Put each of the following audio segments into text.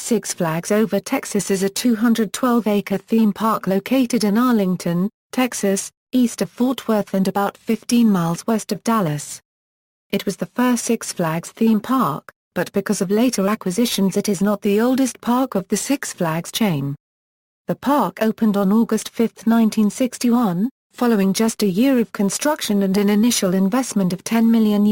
Six Flags Over Texas is a 212-acre theme park located in Arlington, Texas, east of Fort Worth and about 15 miles west of Dallas. It was the first Six Flags theme park, but because of later acquisitions it is not the oldest park of the Six Flags chain. The park opened on August 5, 1961, following just a year of construction and an initial investment of $10 million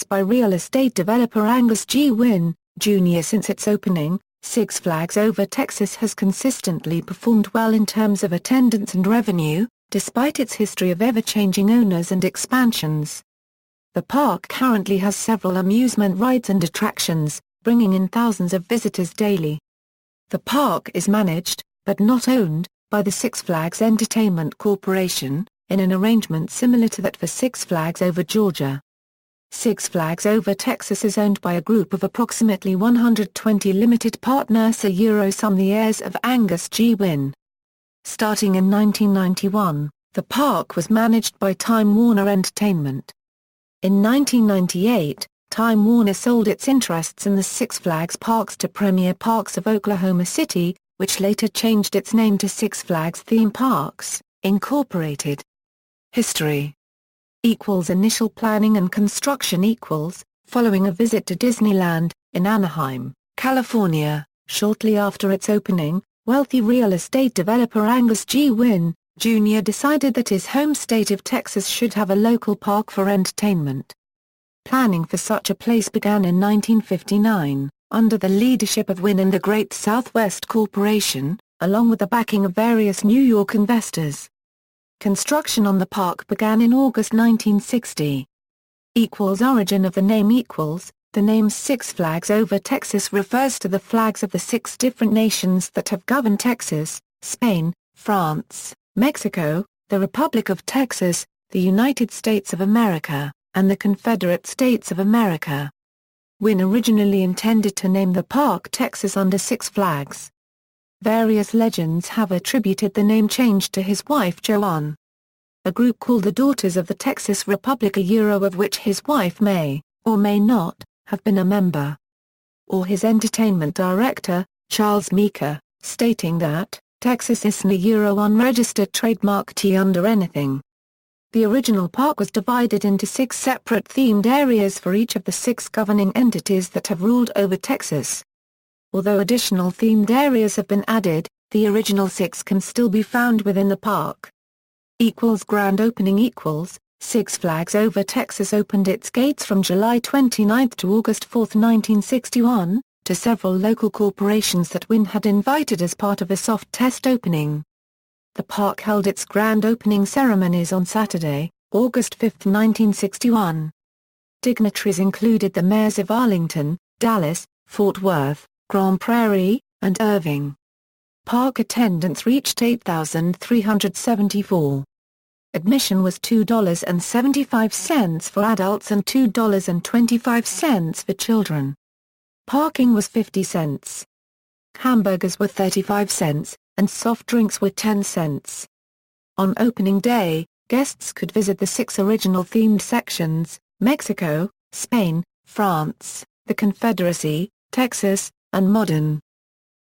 by real estate developer Angus G. Wynne, Jr. Since its opening, Six Flags Over Texas has consistently performed well in terms of attendance and revenue, despite its history of ever-changing owners and expansions. The park currently has several amusement rides and attractions, bringing in thousands of visitors daily. The park is managed, but not owned, by the Six Flags Entertainment Corporation, in an arrangement similar to that for Six Flags Over Georgia. Six Flags Over Texas is owned by a group of approximately 120 limited partners, some the heirs of Angus G. Wynne. Starting in 1991, the park was managed by Time Warner Entertainment. In 1998, Time Warner sold its interests in the Six Flags Parks to Premier Parks of Oklahoma City, which later changed its name to Six Flags Theme Parks, Incorporated. History Initial planning and construction following a visit to Disneyland, in Anaheim, California, shortly after its opening, wealthy real estate developer Angus G. Wynne, Jr. decided that his home state of Texas should have a local park for entertainment. Planning for such a place began in 1959, under the leadership of Wynne and the Great Southwest Corporation, along with the backing of various New York investors. Construction on the park began in August 1960. Origin of the name the name Six Flags Over Texas refers to the flags of the 6 different nations that have governed Texas: Spain, France, Mexico, the Republic of Texas, the United States of America, and the Confederate States of America. Wynne originally intended to name the park Texas under Six Flags. Various legends have attributed the name change to his wife Joanne. A group called the Daughters of the Texas Republic of which his wife may, or may not, have been a member. Or his entertainment director, Charles Meeker, stating that, Texas isn't a unregistered trademark T under anything. The original park was divided into 6 separate themed areas for each of the 6 governing entities that have ruled over Texas. Although additional themed areas have been added, the original 6 can still be found within the park. Grand opening Six Flags Over Texas opened its gates from July 29 to August 4, 1961, to several local corporations that Wynne had invited as part of a soft test opening. The park held its grand opening ceremonies on Saturday, August 5, 1961. Dignitaries included the mayors of Arlington, Dallas, Fort Worth, Grand Prairie, and Irving. Park attendance reached 8,374. Admission was $2.75 for adults and $2.25 for children. Parking was 50 cents. Hamburgers were 35 cents, and soft drinks were 10 cents. On opening day, guests could visit the 6 original themed sections: Mexico, Spain, France, the Confederacy, Texas, and Modern.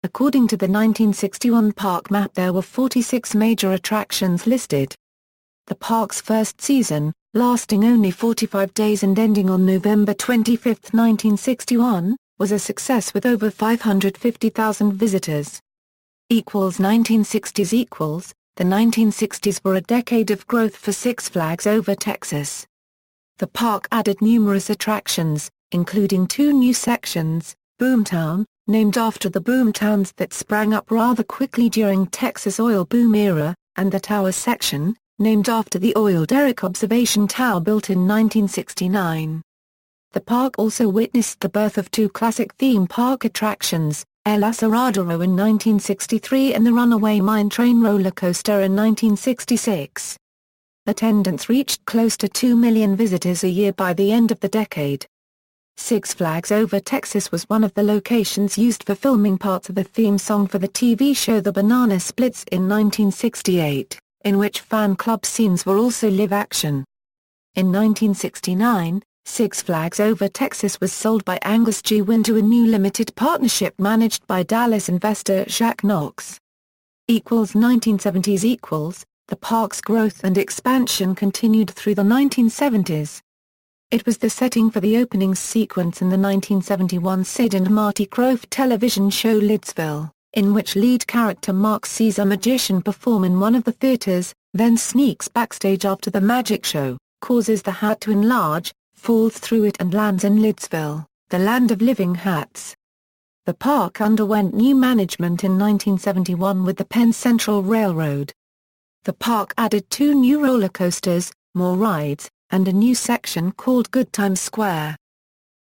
According to the 1961 park map, there were 46 major attractions listed. The park's first season, lasting only 45 days and ending on November 25, 1961, was a success with over 550,000 visitors. 1960s The 1960s were a decade of growth for Six Flags Over Texas. The park added numerous attractions, including 2 new sections: Boomtown, named after the boom towns that sprang up rather quickly during Texas oil boom era, and the Tower section, named after the oil derrick observation tower built in 1969. The park also witnessed the birth of 2 classic theme park attractions, El Aserradero in 1963 and the Runaway Mine Train roller coaster in 1966. Attendance reached close to 2 million visitors a year by the end of the decade. Six Flags Over Texas was one of the locations used for filming parts of the theme song for the TV show The Banana Splits in 1968, in which fan club scenes were also live action. In 1969, Six Flags Over Texas was sold by Angus G. Wynne to a new limited partnership managed by Dallas investor Jack Knox. 1970s. The park's growth and expansion continued through the 1970s. It was the setting for the opening sequence in the 1971 Sid and Marty Krofft television show Lidsville, in which lead character Mark sees a magician perform in one of the theaters, then sneaks backstage after the magic show, causes the hat to enlarge, falls through it and lands in Lidsville, the land of living hats. The park underwent new management in 1971 with the Penn Central Railroad. The park added 2 new roller coasters, more rides, and a new section called Good Times Square.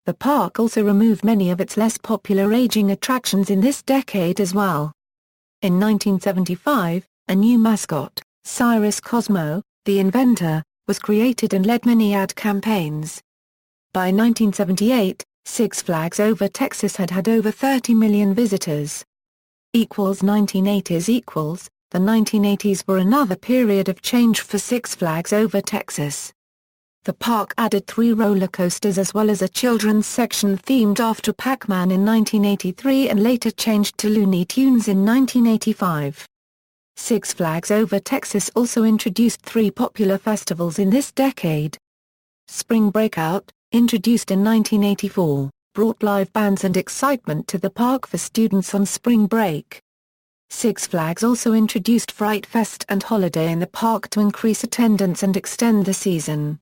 The park also removed many of its less popular aging attractions in this decade as well. In 1975, a new mascot, Cyrus Cosmo, the inventor, was created and led many ad campaigns. By 1978, Six Flags Over Texas had over 30 million visitors. 1980s. The 1980s were another period of change for Six Flags Over Texas. The park added 3 roller coasters as well as a children's section themed after Pac-Man in 1983 and later changed to Looney Tunes in 1985. Six Flags Over Texas also introduced 3 popular festivals in this decade. Spring Breakout, introduced in 1984, brought live bands and excitement to the park for students on spring break. Six Flags also introduced Fright Fest and Holiday in the park to increase attendance and extend the season.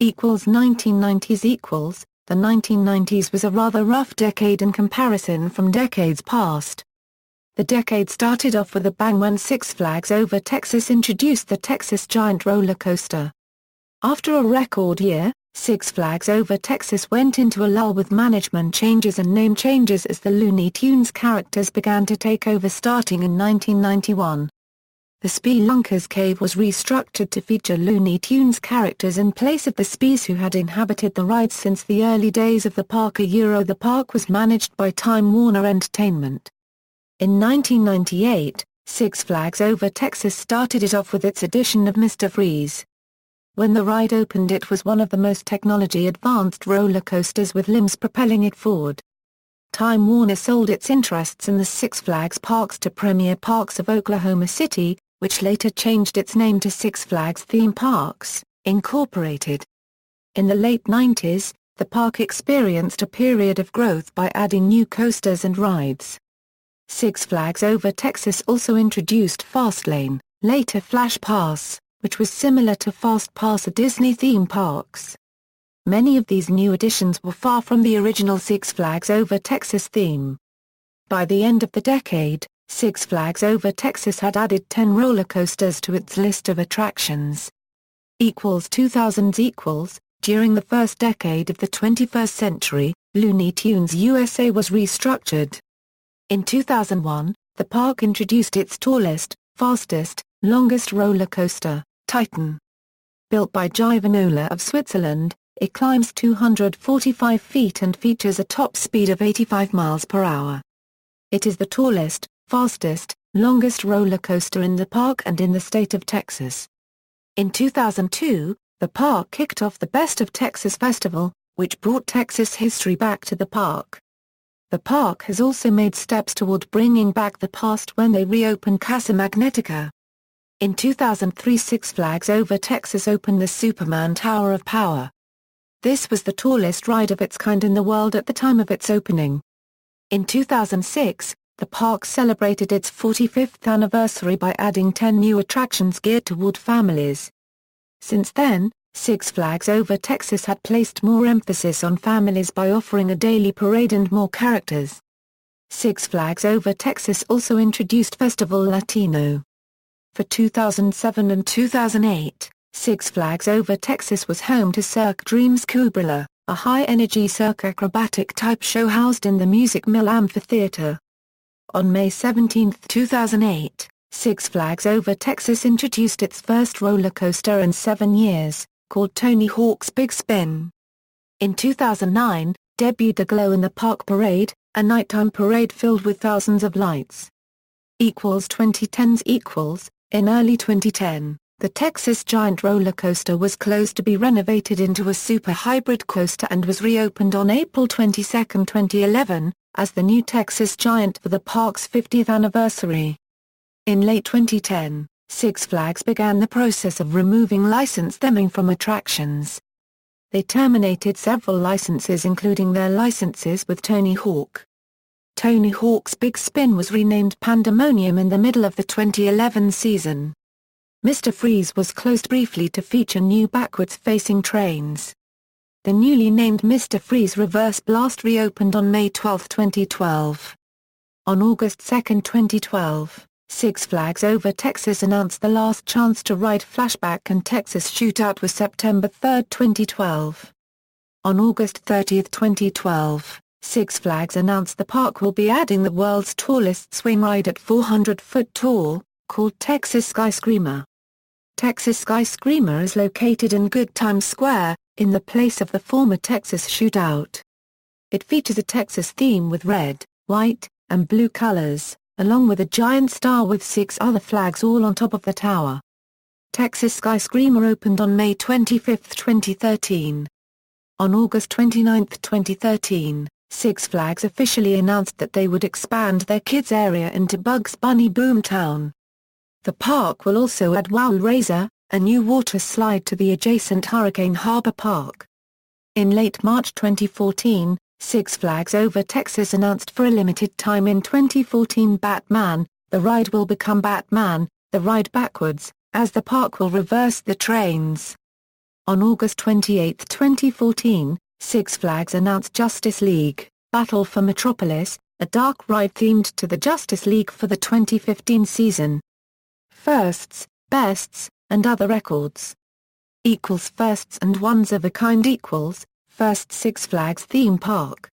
1990s. The 1990s was a rather rough decade in comparison from decades past. The decade started off with a bang when Six Flags Over Texas introduced the Texas Giant roller coaster. After a record year, Six Flags Over Texas went into a lull with management changes and name changes as the Looney Tunes characters began to take over starting in 1991. The Spelunker's Cave was restructured to feature Looney Tunes characters in place of the Spees who had inhabited the ride since the early days of the park. The park was managed by Time Warner Entertainment. In 1998, Six Flags Over Texas started it off with its edition of Mr. Freeze. When the ride opened, it was one of the most technology-advanced roller coasters with limbs propelling it forward. Time Warner sold its interests in the Six Flags parks to Premier Parks of Oklahoma City, which later changed its name to Six Flags Theme Parks, Incorporated. In the late 90s, the park experienced a period of growth by adding new coasters and rides. Six Flags Over Texas also introduced Fastlane, later Flash Pass, which was similar to Fast Pass at Disney theme parks. Many of these new additions were far from the original Six Flags Over Texas theme. By the end of the decade, Six Flags Over Texas had added 10 roller coasters to its list of attractions. 2000s. During the first decade of the 21st century, Looney Tunes USA was restructured. In 2001, the park introduced its tallest, fastest, longest roller coaster, Titan. Built by Givenola of Switzerland, it climbs 245 feet and features a top speed of 85 miles per hour. It is the tallest, fastest, longest roller coaster in the park and in the state of Texas. In 2002, the park kicked off the Best of Texas Festival, which brought Texas history back to the park. The park has also made steps toward bringing back the past when they reopened Casa Magnetica. In 2003, Six Flags Over Texas opened the Superman Tower of Power. This was the tallest ride of its kind in the world at the time of its opening. In 2006, the park celebrated its 45th anniversary by adding 10 new attractions geared toward families. Since then, Six Flags Over Texas had placed more emphasis on families by offering a daily parade and more characters. Six Flags Over Texas also introduced Festival Latino. For 2007 and 2008, Six Flags Over Texas was home to Cirque Dreams Kubrilla, a high-energy cirque acrobatic-type show housed in the Music Mill Amphitheater. On May 17, 2008, Six Flags Over Texas introduced its first roller coaster in 7 years, called Tony Hawk's Big Spin. In 2009, debuted the Glow in the Park Parade, a nighttime parade filled with thousands of lights. 2010s. In early 2010, The Texas Giant roller coaster was closed to be renovated into a super hybrid coaster and was reopened on April 22, 2011, as the new Texas Giant for the park's 50th anniversary. In late 2010, Six Flags began the process of removing license stemming from attractions. They terminated several licenses, including their licenses with Tony Hawk. Tony Hawk's Big Spin was renamed Pandemonium in the middle of the 2011 season. Mr. Freeze was closed briefly to feature new backwards-facing trains. The newly named Mr. Freeze Reverse Blast reopened on May 12, 2012. On August 2, 2012, Six Flags Over Texas announced the Last Chance to Ride Flashback and Texas Shootout was September 3, 2012. On August 30, 2012, Six Flags announced the park will be adding the world's tallest swing ride at 400 foot tall, called Texas Sky Screamer. Texas Sky Screamer is located in Good Times Square, in the place of the former Texas Shootout. It features a Texas theme with red, white, and blue colors, along with a giant star with 6 other flags all on top of the tower. Texas Sky Screamer opened on May 25, 2013. On August 29, 2013, Six Flags officially announced that they would expand their kids area into Bugs Bunny Boomtown. The park will also add Wow Razor, a new water slide to the adjacent Hurricane Harbor Park. In late March 2014, Six Flags Over Texas announced for a limited time in 2014 Batman, the ride will become Batman, the ride backwards, as the park will reverse the trains. On August 28, 2014, Six Flags announced Justice League, Battle for Metropolis, a dark ride themed to the Justice League for the 2015 season. Firsts, bests, and other records. Firsts and ones of a kind equals, first Six Flags theme park.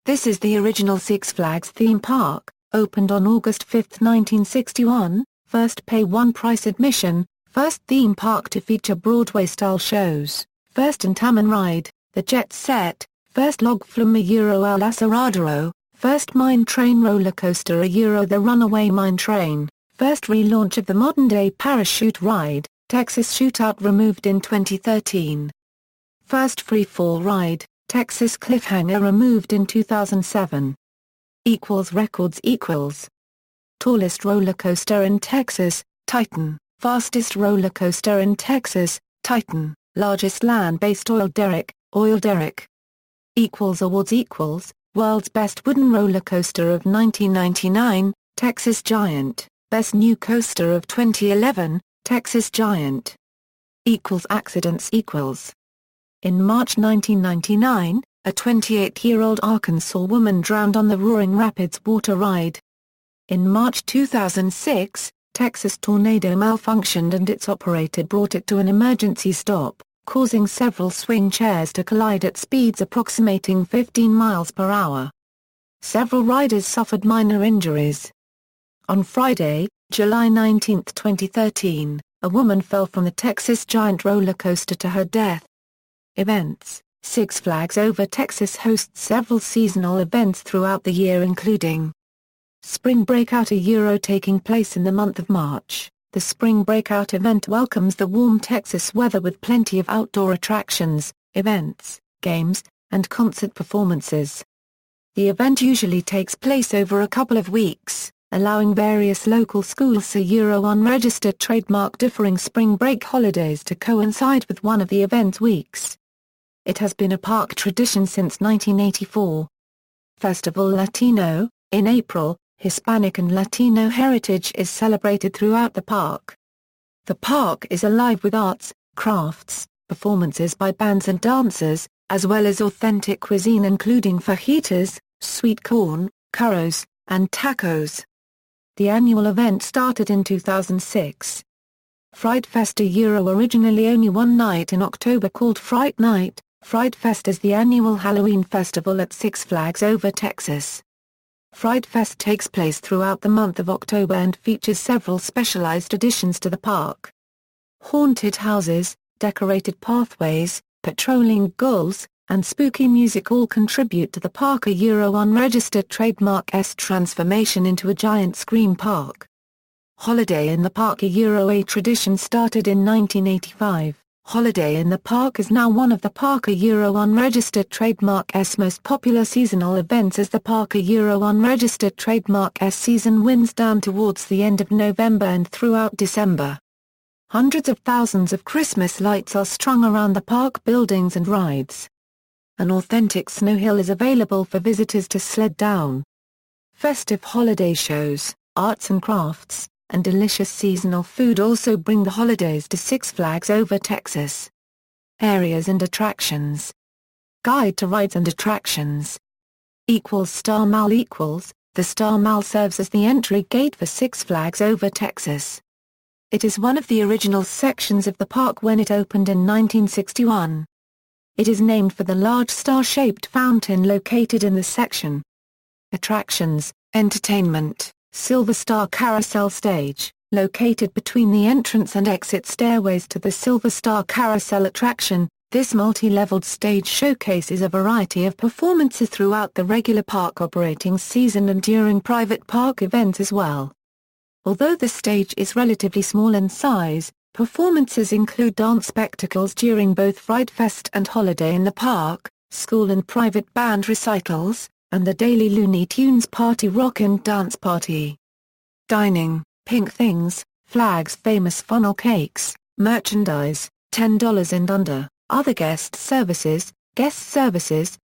This is the original Six Flags theme park, opened on August 5, 1961, first pay one price admission, first theme park to feature Broadway-style shows, first Intamin ride, the Jet Set, first log flume Euro El Laceradero, first mine train roller coaster Euro the Runaway Mine Train. First relaunch of the modern-day parachute ride, Texas Shootout removed in 2013. First free-fall ride, Texas Cliffhanger removed in 2007. Records. Tallest roller coaster in Texas, Titan. Fastest roller coaster in Texas, Titan. Largest land-based oil derrick. Awards. World's Best Wooden Roller Coaster of 1999, Texas Giant. Best New Coaster of 2011, Texas Giant. Accidents. In March 1999, a 28-year-old Arkansas woman drowned on the Roaring Rapids water ride. In March 2006, Texas tornado malfunctioned and its operator brought it to an emergency stop, causing several swing chairs to collide at speeds approximating 15 miles per hour. Several riders suffered minor injuries. On Friday, July 19, 2013, a woman fell from the Texas Giant roller coaster to her death. Events. Six Flags Over Texas hosts several seasonal events throughout the year, including Spring Breakout taking place in the month of March. The Spring Breakout event welcomes the warm Texas weather with plenty of outdoor attractions, events, games, and concert performances. The event usually takes place over a couple of weeks, allowing various local schools unregistered trademark differing spring break holidays to coincide with one of the event's weeks. It has been a park tradition since 1984. Festival Latino. In April, Hispanic and Latino heritage is celebrated throughout the park. The park is alive with arts, crafts, performances by bands and dancers, as well as authentic cuisine including fajitas, sweet corn, churros, and tacos. The annual event started in 2006. Fright Fest originally only one night in October called Fright Night. Fright Fest is the annual Halloween festival at Six Flags Over Texas. Fright Fest takes place throughout the month of October and features several specialized additions to the park. Haunted houses, decorated pathways, patrolling ghouls, and spooky music all contribute to the park unregistered trademark's transformation into a giant scream park. Holiday in the Park. A tradition started in 1985. Holiday in the Park is now one of the Parker Euro unregistered trademark's most popular seasonal events as the Parker Euro unregistered trademark's season winds down towards the end of November and throughout December. Hundreds of thousands of Christmas lights are strung around the park buildings and rides. An authentic snow hill is available for visitors to sled down. Festive holiday shows, arts and crafts, and delicious seasonal food also bring the holidays to Six Flags Over Texas. Areas and attractions. Guide to rides and attractions. Star Mall. The Star Mall serves as the entry gate for Six Flags Over Texas. It is one of the original sections of the park when it opened in 1961. It is named for the large star-shaped fountain located in the section. Attractions, entertainment. Silver Star Carousel Stage, located between the entrance and exit stairways to the Silver Star Carousel attraction, this multi-leveled stage showcases a variety of performances throughout the regular park operating season and during private park events as well. Although the stage is relatively small in size, performances include dance spectacles during both Fright Fest and Holiday in the Park, school and private band recitals, and the daily Looney Tunes Party Rock and Dance Party. Dining, Pink Things, Flags Famous Funnel Cakes, Merchandise, $10 and under, Other Guest Services,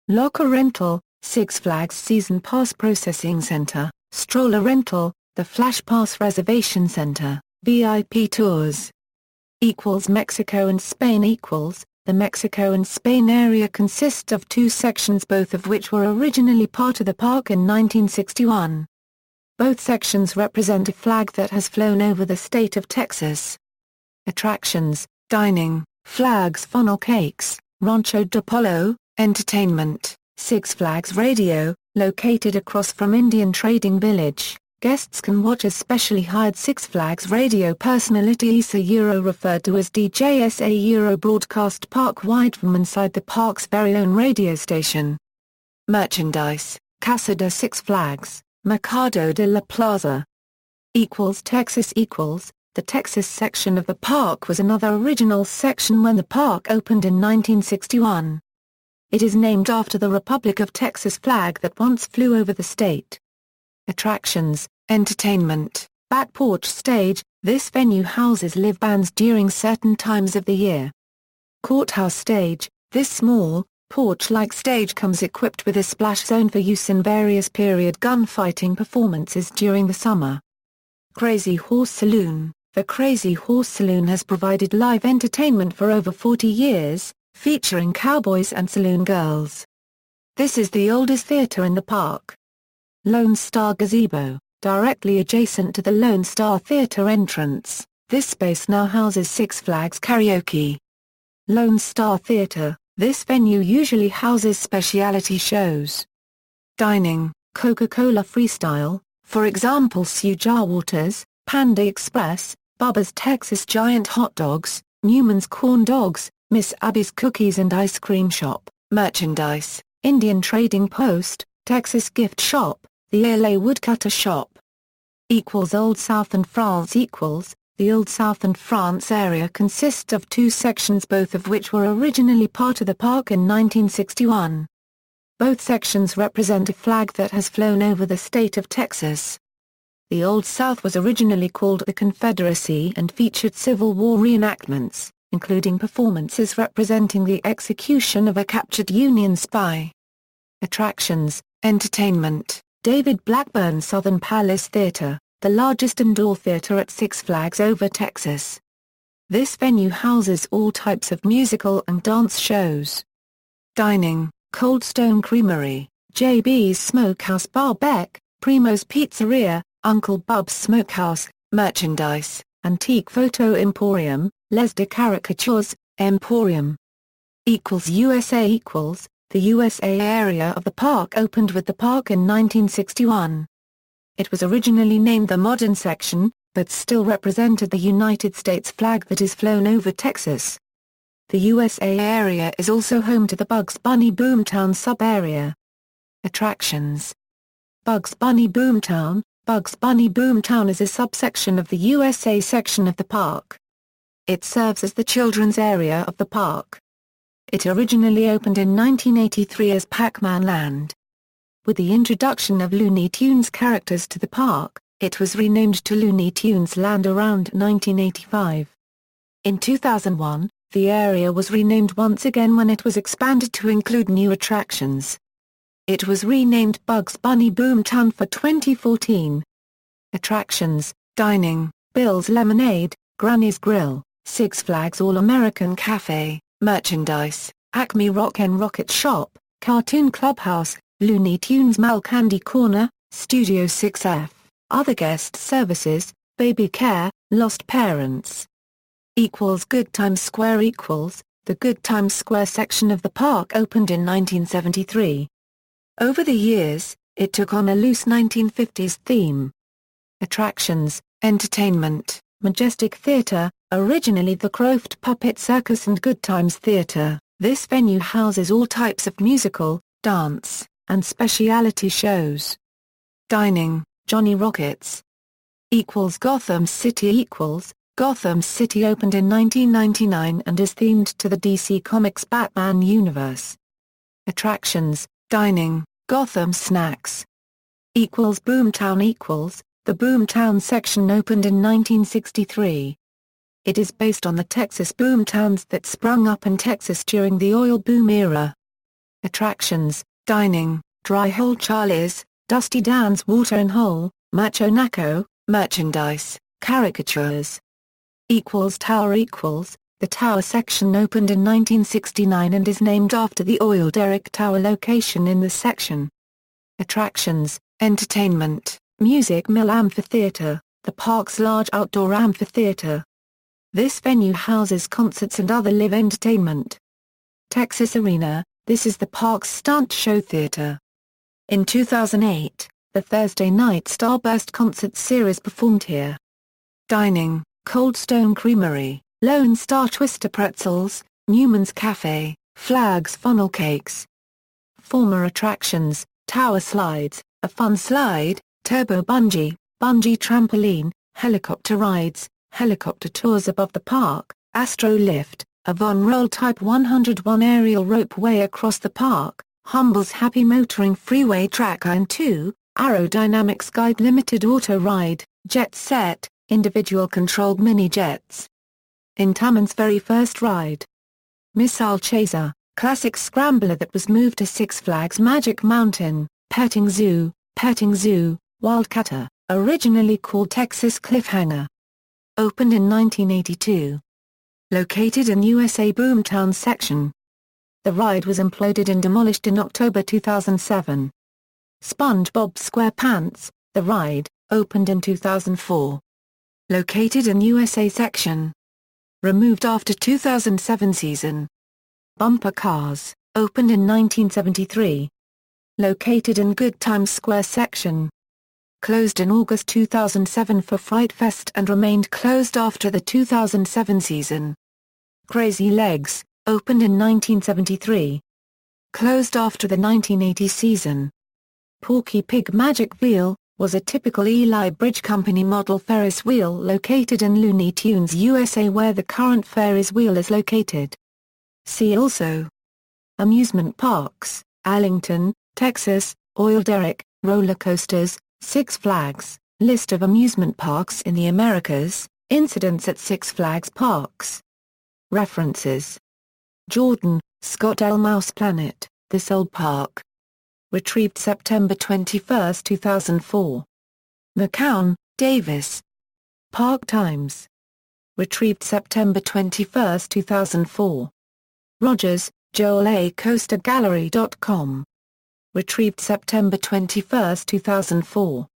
Locker Rental, Six Flags Season Pass Processing Center, Stroller Rental, the Flash Pass Reservation Center, VIP Tours. Mexico and Spain. The Mexico and Spain area consists of two sections, both of which were originally part of the park in 1961. Both sections represent a flag that has flown over the state of Texas. Attractions, dining, Flags Funnel Cakes, Rancho de Polo, entertainment, Six Flags Radio, located across from Indian Trading Village. Guests can watch a specially hired Six Flags radio personality referred to as DJSA broadcast park-wide from inside the park's very own radio station. Merchandise, Casa de Six Flags, Mercado de la Plaza. Texas. The Texas section of the park was another original section when the park opened in 1961. It is named after the Republic of Texas flag that once flew over the state. Attractions, entertainment, Back Porch Stage. This venue houses live bands during certain times of the year. Courthouse Stage. This small, porch-like stage comes equipped with a splash zone for use in various period gunfighting performances during the summer. Crazy Horse Saloon. The Crazy Horse Saloon has provided live entertainment for over 40 years, featuring cowboys and saloon girls. This is the oldest theater in the park. Lone Star Gazebo, directly adjacent to the Lone Star Theater entrance, this space now houses Six Flags Karaoke. Lone Star Theater, this venue usually houses specialty shows. Dining, Coca-Cola Freestyle, for example Suja Waters, Panda Express, Bubba's Texas Giant Hot Dogs, Newman's Corn Dogs, Miss Abby's Cookies and Ice Cream Shop. Merchandise, Indian Trading Post, Texas Gift Shop, the LA Woodcutter Shop. Old South and France. The Old South and France area consists of two sections, both of which were originally part of the park in 1961. Both sections represent a flag that has flown over the state of Texas. The Old South was originally called the Confederacy and featured Civil War reenactments, including performances representing the execution of a captured Union spy. Attractions, entertainment, David Blackburn Southern Palace Theater, the largest indoor theater at Six Flags Over Texas. This venue houses all types of musical and dance shows. Dining, Cold Stone Creamery, JB's Smokehouse Barbec, Primo's Pizzeria, Uncle Bub's Smokehouse. Merchandise, Antique Photo Emporium, Les de Caricatures, Emporium. USA. The USA area of the park opened with the park in 1961. It was originally named the Modern Section, but still represented the United States flag that is flown over Texas. The USA area is also home to the Bugs Bunny Boomtown sub-area. Attractions. Bugs Bunny Boomtown. Bugs Bunny Boomtown is a subsection of the USA section of the park. It serves as the children's area of the park. It originally opened in 1983 as Pac-Man Land. With the introduction of Looney Tunes characters to the park, it was renamed to Looney Tunes Land around 1985. In 2001, the area was renamed once again when it was expanded to include new attractions. It was renamed Bugs Bunny Boomtown for 2014. Attractions: dining, Bill's Lemonade, Granny's Grill, Six Flags All-American Cafe, merchandise, Acme Rock 'n' Rocket Shop, Cartoon Clubhouse, Looney Tunes Mal Candy Corner, Studio 6F, other guest services, baby care, lost parents. Good Times Square The Good Times Square section of the park opened in 1973. Over the years, it took on a loose 1950s theme. Attractions: entertainment, Majestic Theater, originally the Croft Puppet Circus and Good Times Theater. This venue houses all types of musical, dance, and specialty shows. Dining: Johnny Rockets. Gotham City Gotham City opened in 1999 and is themed to the DC Comics Batman universe. Attractions: dining, Gotham Snacks. Boomtown The Boomtown section opened in 1963. It is based on the Texas boomtowns that sprung up in Texas during the oil boom era. Attractions: dining, Dry Hole Charlie's, Dusty Dan's Watering Hole, Macho Naco, merchandise, caricatures. Tower The Tower section opened in 1969 and is named after the oil derrick tower location in the section. Attractions: entertainment, Music Mill Amphitheater, the park's large outdoor amphitheater. This venue houses concerts and other live entertainment. Texas Arena, this is the park's stunt show theater. In 2008, the Thursday night Starburst concert series performed here. Dining, Cold Stone Creamery, Lone Star Twister Pretzels, Newman's Cafe, Flags Funnel Cakes. Former attractions: Tower Slides, a fun slide, Turbo Bungee, Bungee Trampoline, Helicopter Rides, Helicopter Tours above the park, Astro Lift, a Von Roll Type 101 aerial ropeway across the park, Humble's Happy Motoring Freeway Tracker and 2, Aerodynamics Guide Limited Auto Ride, Jet Set, individual controlled mini-jets. Intamin's very first ride. Missile Chaser, classic scrambler that was moved to Six Flags Magic Mountain, Petting Zoo, Wildcatter, originally called Texas Cliffhanger. Opened in 1982. Located in USA Boomtown section. The ride was imploded and demolished in October 2007. SpongeBob SquarePants, the ride, opened in 2004. Located in USA section. Removed after 2007 season. Bumper Cars, opened in 1973. Located in Good Times Square section. Closed in August 2007 for Fright Fest and remained closed after the 2007 season. Crazy Legs, opened in 1973. Closed after the 1980 season. Porky Pig Magic Wheel, was a typical Eli Bridge Company model Ferris wheel located in Looney Tunes USA where the current Ferris wheel is located. See also: amusement parks, Arlington, Texas, oil derrick, roller coasters, Six Flags, list of amusement parks in the Americas, incidents at Six Flags parks. References: Jordan, Scott L. Mouse Planet, This Old Park. Retrieved September 21, 2004. McCown, Davis. Park Times. Retrieved September 21, 2004. Rogers, Joel A. CoasterGallery.com. Retrieved September 21, 2004.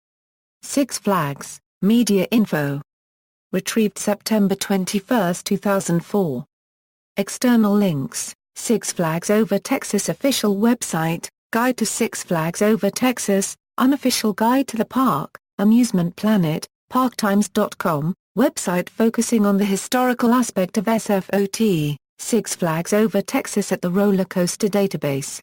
Six Flags, Media Info. Retrieved September 21, 2004. External links: Six Flags Over Texas official website, Guide to Six Flags Over Texas, unofficial guide to the park, Amusement Planet, ParkTimes.com, website focusing on the historical aspect of SFOT, Six Flags Over Texas at the Roller Coaster Database.